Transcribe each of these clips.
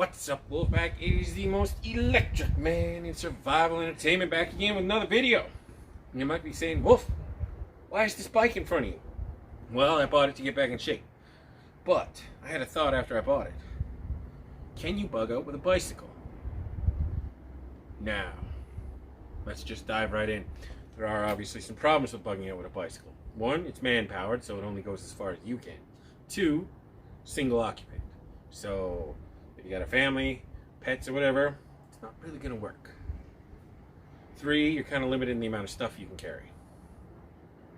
What's up, Wolfpack? It is the most electric man in survival entertainment back again with another video. And you might be saying, Wolf, why is this bike in front of you? Well, I bought it to get back in shape. But I had a thought after I bought it. Can you bug out with a bicycle? Now, let's just dive right in. There are obviously some problems with bugging out with a bicycle. One, it's man-powered, so it only goes as far as you can. Two, single occupant. So if you got a family, pets or whatever, it's not really going to work. Three, you're kind of limited in the amount of stuff you can carry.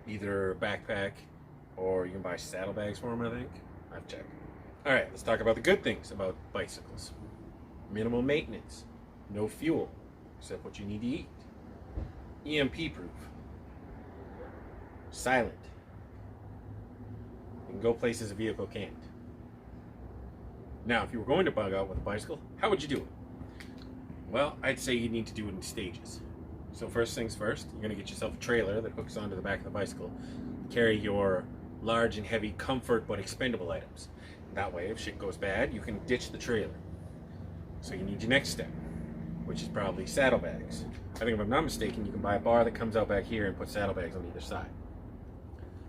Either a backpack or you can buy saddlebags for them, I think. I've checked. Alright, let's talk about the good things about bicycles. Minimal maintenance. No fuel, except what you need to eat. EMP proof. Silent. You can go places a vehicle can't. Now, if you were going to bug out with a bicycle, how would you do it? Well, I'd say you need to do it in stages. So first things first, you're going to get yourself a trailer that hooks onto the back of the bicycle. Carry your large and heavy comfort but expendable items. That way, if shit goes bad, you can ditch the trailer. So you need your next step, which is probably saddlebags. I think if I'm not mistaken, you can buy a bar that comes out back here and put saddlebags on either side.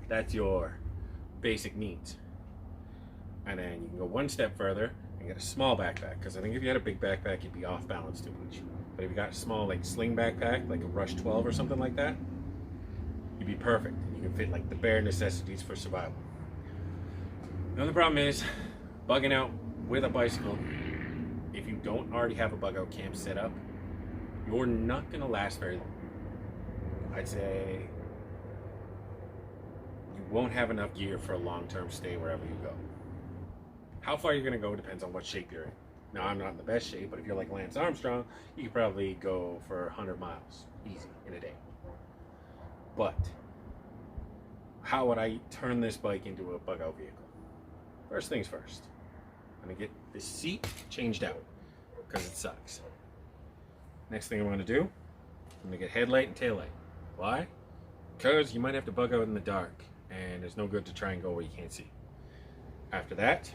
That's your basic needs. And then you can go one step further and get a small backpack, because I think if you had a big backpack, you'd be off balance too much. But if you got a small like sling backpack, like a Rush 12 or something like that, you'd be perfect. You can fit like the bare necessities for survival. The other problem is bugging out with a bicycle. If you don't already have a bug out camp set up, you're not going to last very long. I'd say you won't have enough gear for a long-term stay wherever you go. How far you're going to go depends on what shape you're in. Now, I'm not in the best shape, but if you're like Lance Armstrong, you could probably go for 100 miles easy in a day. But how would I turn this bike into a bug out vehicle? First things first, I'm going to get the seat changed out because it sucks. Next thing I'm going to do, I'm going to get headlight and tail light. Why? Because you might have to bug out in the dark, and it's no good to try and go where you can't see. After that,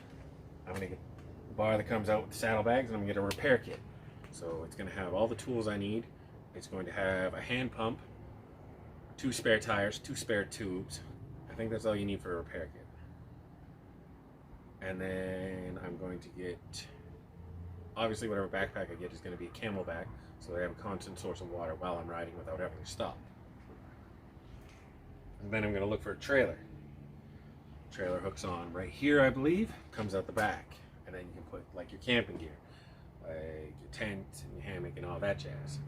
I'm going to get the bar that comes out with the saddlebags, and I'm going to get a repair kit. So it's going to have all the tools I need. It's going to have a hand pump, 2 spare tires, 2 spare tubes. I think that's all you need for a repair kit. And then I'm going to get, obviously whatever backpack I get is going to be a Camelback, so I have a constant source of water while I'm riding without having to stop. And then I'm going to look for a trailer. Trailer hooks on right here, I believe, comes out the back, and then you can put like your camping gear, like your tent and your hammock and all that jazz.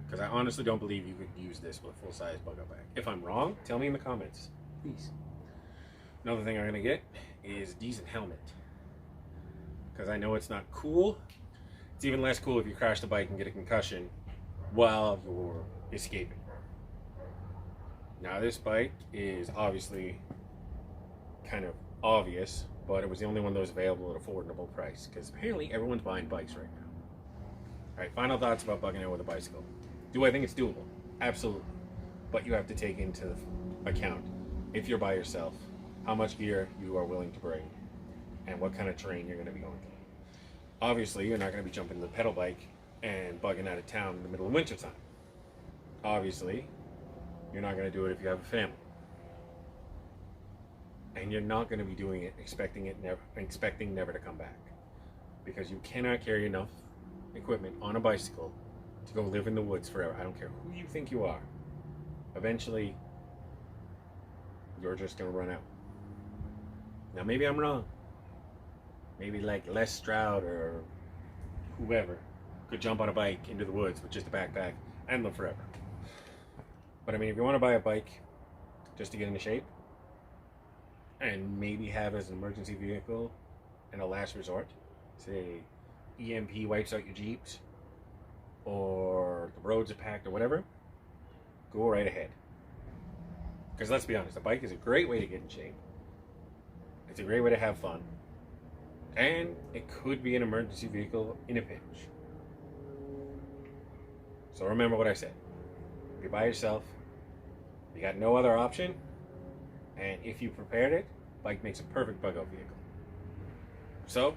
Because I honestly don't believe you could use this with a full-size bug out bag. If I'm wrong, tell me in the comments, please. Another thing I'm going to get is a decent helmet, because I know it's not cool. It's even less cool if you crash the bike and get a concussion while you're escaping. Now this bike is obviously kind of obvious, but it was the only one that was available at an affordable price, because apparently everyone's buying bikes right now. Alright, final thoughts about bugging out with a bicycle. Do I think it's doable? Absolutely. But you have to take into account, if you're by yourself, how much gear you are willing to bring and what kind of terrain you're going to be going through. Obviously, you're not going to be jumping the pedal bike and bugging out of town in the middle of winter time. Obviously, you're not going to do it if you have a family. And you're not going to be doing it expecting never to come back, because you cannot carry enough equipment on a bicycle to go live in the woods forever. I don't care who you think you are. Eventually, you're just going to run out. Now, maybe I'm wrong. Maybe like Les Stroud or whoever could jump on a bike into the woods with just a backpack and live forever. But I mean, if you want to buy a bike just to get into shape and maybe have as an emergency vehicle and a last resort, say EMP wipes out your Jeeps or the roads are packed or whatever, go right ahead. Because let's be honest, a bike is a great way to get in shape. It's a great way to have fun. And it could be an emergency vehicle in a pinch. So remember what I said. If you're by yourself, you got no other option, and if you prepared it, bike makes a perfect bug out vehicle. So,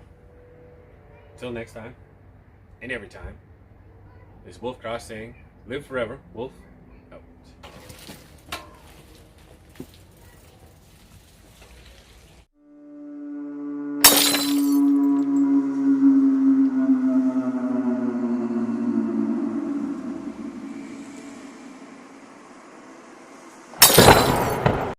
until next time, And every time, is Wolf Cross saying, "Live forever, Wolf."